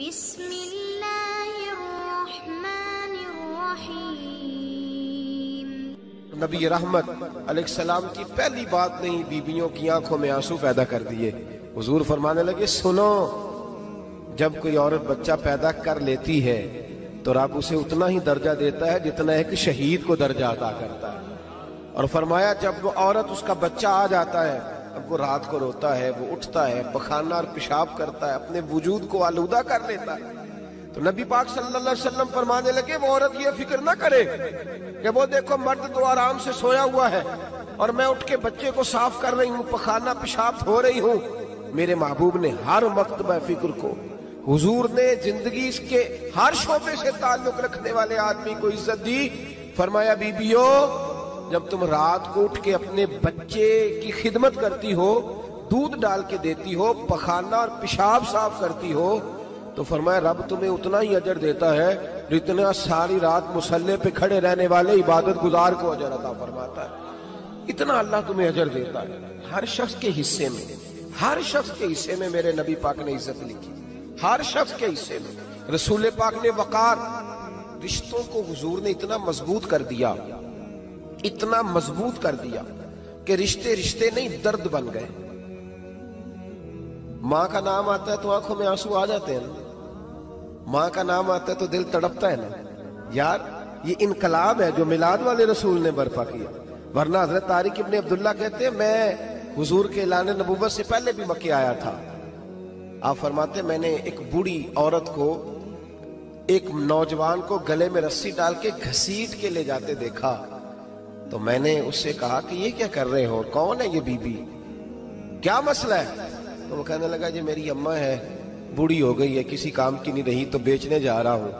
بسم اللہ الرحمن الرحیم۔ نبی رحمت علیہ السلام کی پہلی بات نہیں بیویوں کی آنکھوں میں آنسو پیدا کر دیے۔ حضور فرمانے لگے سنو، جب کوئی عورت بچہ پیدا کر لیتی ہے تو رب اسے اتنا ہی درجہ دیتا ہے جتنا ایک شہید کو درجہ عطا کرتا ہے۔ اور فرمایا جب وہ عورت اس کا بچہ آ جاتا ہے، اب وہ رات کو روتا ہے، وہ اٹھتا ہے، پخانہ اور پیشاب کرتا ہے، اپنے وجود کو آلودہ کر لیتا ہے، تو نبی پاک صلی اللہ علیہ وسلم فرمانے لگے وہ عورت یہ فکر نہ کرے کہ وہ دیکھو مرد تو آرام سے سویا ہوا ہے اور میں اٹھ کے بچے کو صاف کر رہی ہوں، پخانہ پیشاب دھو رہی ہوں۔ میرے محبوب نے ہر مرتبہ فکر کو، حضور نے زندگی اس کے ہر شعبے سے تعلق رکھنے والے آدمی کو عزت دی۔ فرمایا بیبیو، جب تم رات کو اٹھ کے اپنے بچے کی خدمت کرتی ہو، دودھ ڈال کے دیتی ہو، پخانہ اور پیشاب صاف کرتی ہو، تو فرمایا رب تمہیں اتنا ہی اجر دیتا ہے جتنا ساری رات مصلی پہ کھڑے رہنے والے عبادت گزار کو اجر عطا فرماتا ہے۔ اتنا اللہ تمہیں اجر دیتا ہے۔ ہر شخص کے حصے میں، ہر شخص کے حصے میں میرے نبی پاک نے عزت لکھی، ہر شخص کے حصے میں۔ رسول پاک نے وقار، رشتوں کو حضور نے اتنا مضبوط کر دیا، اتنا مضبوط کر دیا کہ رشتے رشتے نہیں درد بن گئے۔ ماں کا نام آتا ہے تو آنکھوں میں آنسو آ جاتے ہیں نا، ماں کا نام آتا ہے تو دل تڑپتا ہے نا۔ یار یہ انقلاب ہے جو میلاد والے رسول نے برپا کیا، ورنہ حضرت طارق ابن عبداللہ کہتے ہیں میں حضور کے اعلان نبوت سے پہلے بھی مکے آیا تھا۔ آپ فرماتے ہیں میں نے ایک بوڑھی عورت کو، ایک نوجوان کو گلے میں رسی ڈال کے گھسیٹ کے لے جاتے دیکھا، تو میں نے اس سے کہا کہ یہ کیا کر رہے ہو، کون ہے یہ بی بی، کیا مسئلہ ہے؟ تو وہ کہنے لگا جی میری اماں ہے، بوڑھی ہو گئی ہے، کسی کام کی نہیں رہی تو بیچنے جا رہا ہوں،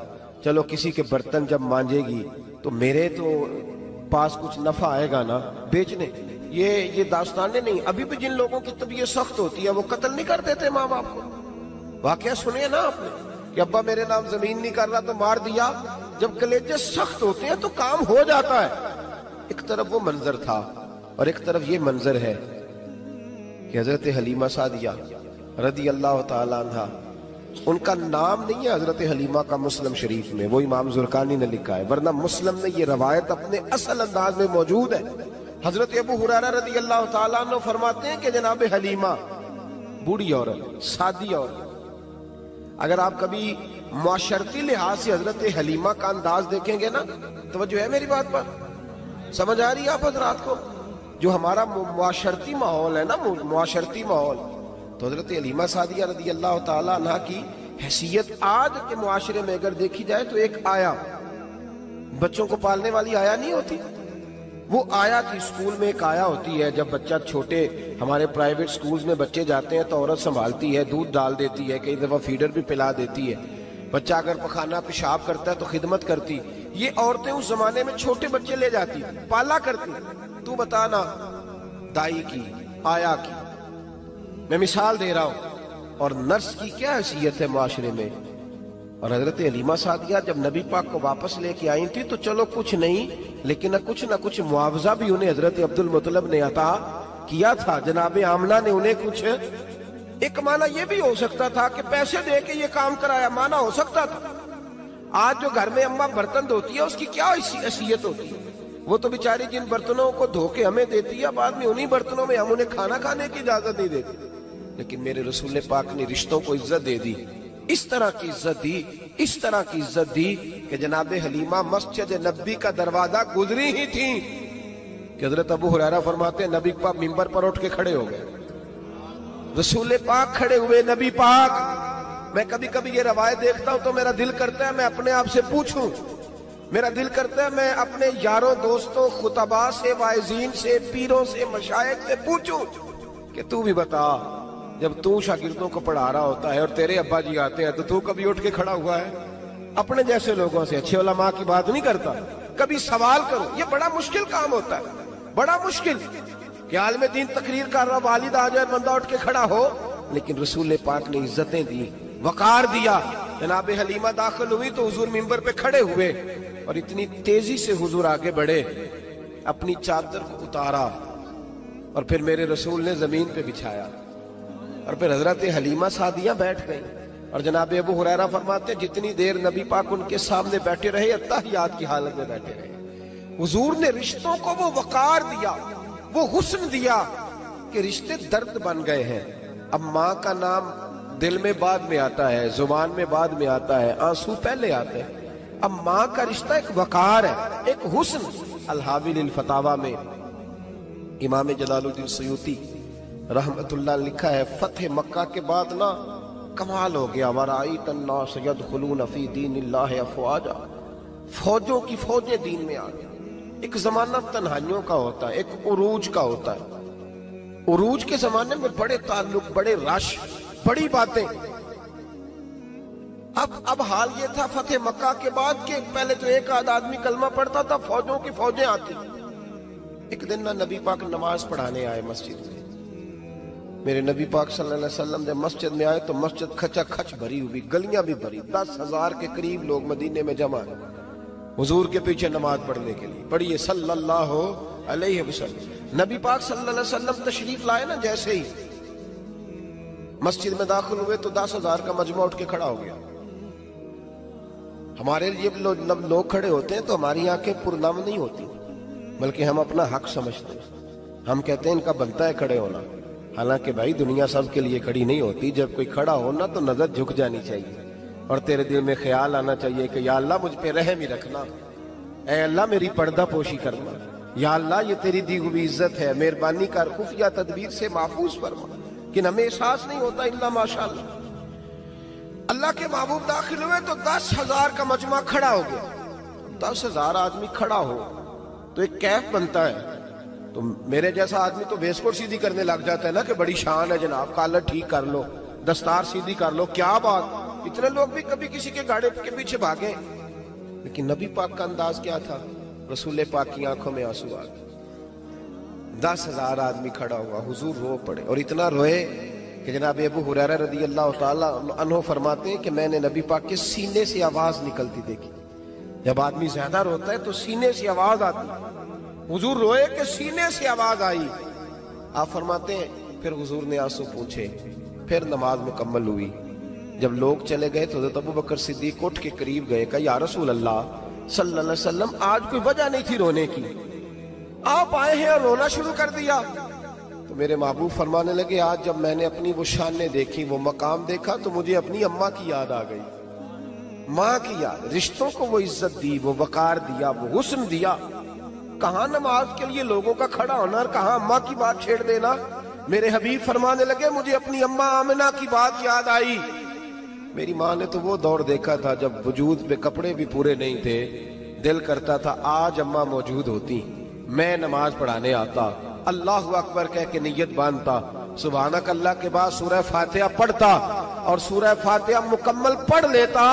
چلو کسی کے برتن جب مانجے گی تو میرے تو پاس کچھ نفع آئے گا نا بیچنے۔ یہ داستانیں نہیں، ابھی بھی جن لوگوں کی طبیعت سخت ہوتی ہے وہ قتل نہیں کر دیتے ماں باپ کو۔ واقعہ سنیے نا آپ نے کہ ابا میرے نام زمین نہیں کر رہا تو مار دیا۔ جب کلیجے سخت ہوتے ہیں تو کام ہو جاتا ہے۔ ایک طرف وہ منظر تھا اور ایک طرف یہ منظر ہے کہ حضرت حلیمہ سعدیہ رضی اللہ تعالیٰ عنہ، ان کا نام نہیں ہے حضرت حلیمہ کا مسلم شریف میں، وہ امام زرقانی نے لکھا ہے، ورنہ مسلم میں یہ روایت اپنے اصل انداز میں موجود ہے۔ حضرت ابو ہریرہ رضی اللہ تعالیٰ عنہ فرماتے ہیں کہ جناب حلیمہ بوڑھی عورت، سادی عورت، اگر آپ کبھی معاشرتی لحاظ سے حضرت حلیمہ کا انداز دیکھیں گے نا، توجہ ہے میری بات پر، سمجھ آ رہی ہے آپ حضرات کو؟ جو ہمارا معاشرتی ماحول ہے نا، معاشرتی ماحول، تو حضرت حلیمہ سعدیہ رضی اللہ تعالیٰ عنہ کی حیثیت آج کے معاشرے میں اگر دیکھی جائے تو ایک آیا، بچوں کو پالنے والی آیا نہیں ہوتی، وہ آیا کی اسکول میں ایک آیا ہوتی ہے۔ جب بچہ چھوٹے ہمارے پرائیویٹ سکولز میں بچے جاتے ہیں تو عورت سنبھالتی ہے، دودھ ڈال دیتی ہے، کئی دفعہ فیڈر بھی پلا دیتی ہے، بچہ اگر پخانہ پیشاب کرتا ہے تو خدمت کرتی۔ یہ عورتیں اس زمانے میں چھوٹے بچے لے جاتی، پالا کرتی۔ تو بتانا دائی کی، آیا کی، میں مثال دے رہا ہوں، اور نرس کی کیا حیثیت ہے معاشرے میں۔ اور حضرت حلیمہ سعدیہ جب نبی پاک کو واپس لے کے آئی تھی تو چلو کچھ نہیں، لیکن نہ کچھ معاوضہ بھی انہیں حضرت عبد المطلب نے عطا کیا تھا۔ جناب آمنہ نے انہیں کچھ، ایک معنی یہ بھی ہو سکتا تھا کہ پیسے دے کے یہ کام کرایا، معنی ہو سکتا تھا۔ آج جو گھر میں اماں برتن دھوتی ہے اس کی کیا حیثیت ہوتی ہے؟ وہ تو بیچاری جن برتنوں کو دھو کے ہمیں دیتی ہے، بعد میں انہی برتنوں میں ہم انہیں کھانا کھانے کی اجازت نہیں دیتے۔ لیکن میرے رسول پاک نے رشتوں کو عزت دے دی، اس طرح کی عزت دی، اس طرح کی عزت دی کہ جناب حلیمہ مسجد نبی کا دروازہ گزری ہی تھی کہ حضرت ابو ہریرہ فرماتے ہیں نبی پاک منبر پر اٹھ کے کھڑے ہو گئے، رسول پاک کھڑے ہوئے، نبی پاک۔ میں کبھی کبھی یہ روایت دیکھتا ہوں تو میرا دل کرتا ہے میں اپنے آپ سے پوچھوں، میرا دل کرتا ہے میں اپنے یاروں دوستوں، خطباء سے، واعظین سے، پیروں سے، مشائخ سے پوچھوں کہ تو بھی بتا، جب تو شاگردوں کو پڑھا رہا ہوتا ہے اور تیرے ابا جی آتے ہیں تو کبھی اٹھ کے کھڑا ہوا ہے؟ اپنے جیسے لوگوں سے، اچھے علماء کی بات نہیں کرتا، کبھی سوال کرو۔ یہ بڑا مشکل کام ہوتا ہے، بڑا مشکل کہ عالم دین تقریر کر رہا، والد آ جائے، بندہ اٹھ کے کھڑا ہو۔ لیکن رسول پاک نے عزتیں دی، وقار دیا۔ جناب حلیمہ داخل ہوئی تو حضور منبر پہ کھڑے ہوئے اور اتنی تیزی سے حضور آگے بڑھے، اپنی چادر کو اتارا اور پھر میرے رسول نے زمین پہ بچھایا، اور پھر حضرت حلیمہ سعدیہ بیٹھ گئی۔ اور جناب ابو ہریرہ فرماتے جتنی دیر نبی پاک ان کے سامنے بیٹھے رہے اتحیات کی حالت میں بیٹھے رہے، حضور نے رشتوں کو وہ وقار دیا، وہ حسن دیا کہ رشتے درد بن گئے ہیں۔ اب ماں کا نام دل میں بعد میں آتا ہے، زبان میں بعد میں آتا ہے، آنسو پہلے آتے ہیں۔ اب ماں کا رشتہ ایک وقار ہے، ایک حسن۔ الحاوی للفتاوی میں امام جلال الدین سیوطی رحمت اللہ لکھا ہے فتح مکہ کے بعد نا کمال ہو گیا، وَرَأَيْتَ النَّاسَ يَدْخُلُونَ فِي دِينِ اللَّهِ أَفْوَاجًا، فوجوں کی فوجیں دین میں آ گئی۔ ایک زمانہ تنہائیوں کا ہوتا ہے، ایک عروج کا ہوتا ہے۔ عروج کے زمانے میں بڑے تعلق، بڑے رش، بڑی باتیں۔ اب حال یہ تھا فتح مکہ کے بعد کہ پہلے تو ایک آدھ آدمی کلمہ پڑھتا تھا، فوجوں کی فوجیں آتی۔ ایک دن نہ نبی پاک نماز پڑھانے آئے مسجد میں، میرے نبی پاک صلی اللہ علیہ وسلم جب مسجد میں آئے تو مسجد کھچا کھچ بھری ہوئی، گلیاں بھی بھری، 10,000 کے قریب لوگ مدینے میں جمع ہیں حضور کے پیچھے نماز پڑھنے کے لیے۔ پڑھیے صلی اللہ علیہ وسلم۔ نبی پاک صلی اللہ علیہ وسلم تشریف لائے نا، جیسے ہی مسجد میں داخل ہوئے تو 10,000 کا مجمع اٹھ کے کھڑا ہو گیا۔ ہمارے لیے لوگ کھڑے ہوتے ہیں تو ہماری آنکھیں پرنم نہیں ہوتی، بلکہ ہم اپنا حق سمجھتے ہیں، ہم کہتے ہیں ان کا بنتا ہے کھڑے ہونا۔ حالانکہ بھائی دنیا سب کے لیے کھڑی نہیں ہوتی، جب کوئی کھڑا ہونا تو نظر جھک جانی چاہیے اور تیرے دل میں خیال آنا چاہیے کہ یا اللہ مجھ پہ رحم ہی رکھنا، اے اللہ میری پردہ پوشی کرنا، یا اللہ یہ تیری دی ہوئی عزت ہے، مہربانی کر، خفیہ تدبیر سے محفوظ فرما۔ کہ ہمیں احساس نہیں ہوتا الا ماشاءاللہ۔ اللہ کے محبوب داخل ہوئے تو 10,000 کا مجمع کھڑا ہو گیا۔ 10,000 آدمی کھڑا ہو تو ایک کیف بنتا ہے، تو میرے جیسا آدمی تو ویسکوٹ سیدھی کرنے لگ جاتا ہے نا کہ بڑی شان ہے جناب، کالر ٹھیک کر لو، دستار سیدھی کر لو، کیا بات۔ اتنے لوگ بھی کبھی کسی کے گاڑے کے پیچھے بھاگے، لیکن نبی پاک کا انداز کیا تھا؟ رسول پاک کی آنکھوں میں آنسو آ گئے۔ 10,000 آدمی کھڑا ہوا، حضور رو پڑے، اور اتنا روئے کہ جناب ابو ہریرہ رضی اللہ تعالیٰ عنہ فرماتے ہیں کہ میں نے نبی پاک کے سینے سے آواز نکلتی دیکھی۔ جب آدمی زیادہ روتا ہے تو سینے سے آواز آتی، حضور روئے کہ سینے سے آواز آئی۔ آپ فرماتے ہیں پھر حضور نے آنسو پوچھے، پھر نماز مکمل ہوئی۔ جب لوگ چلے گئے تو حضرت ابو بکر صدیق اٹھ کے قریب گئے، کہا یا رسول اللہ صلی اللہ علیہ وسلم آج کوئی وجہ نہیں تھی رونے کی، آپ آئے ہیں اور رونا شروع کر دیا۔ تو میرے محبوب فرمانے لگے آج جب میں نے اپنی وہ شانیں دیکھی، وہ مقام دیکھا تو مجھے اپنی اماں کی یاد آ گئی، ماں کی یاد۔ رشتوں کو وہ عزت دی، وہ وقار دیا، وہ حسن دیا۔ کہاں نماز کے لیے لوگوں کا کھڑا ہونا اور کہاں اماں کی بات چھیڑ دینا۔ میرے حبیب فرمانے لگے مجھے اپنی اماں آمنہ کی بات یاد آئی۔ میری ماں نے تو وہ دور دیکھا تھا جب وجود پہ کپڑے بھی پورے نہیں تھے، دل کرتا تھا آج اماں موجود ہوتی، میں نماز پڑھانے آتا، اللہ اکبر کہہ کے نیت باندھتا، سبحانک اللہ کے بعد سورہ فاتحہ پڑھتا اور سورہ فاتحہ مکمل پڑھ لیتا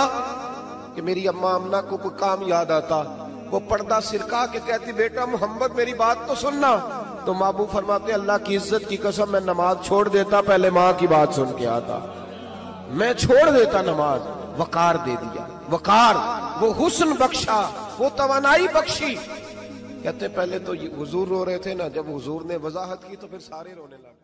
کہ میری اماں آمنہ کو کوئی کام یاد آتا، وہ پردہ سرکا کے کہتی بیٹا محمد میری بات تو سننا، تو محبوب فرماتے اللہ کی عزت کی قسم میں نماز چھوڑ دیتا، پہلے ماں کی بات سن کے آتا، میں چھوڑ دیتا نماز۔ وقار دے دیا، وقار، وہ حسن بخشا، وہ توانائی بخشی۔ کہتے پہلے تو حضور رو رہے تھے نا، جب حضور نے وضاحت کی تو پھر سارے رونے لگے۔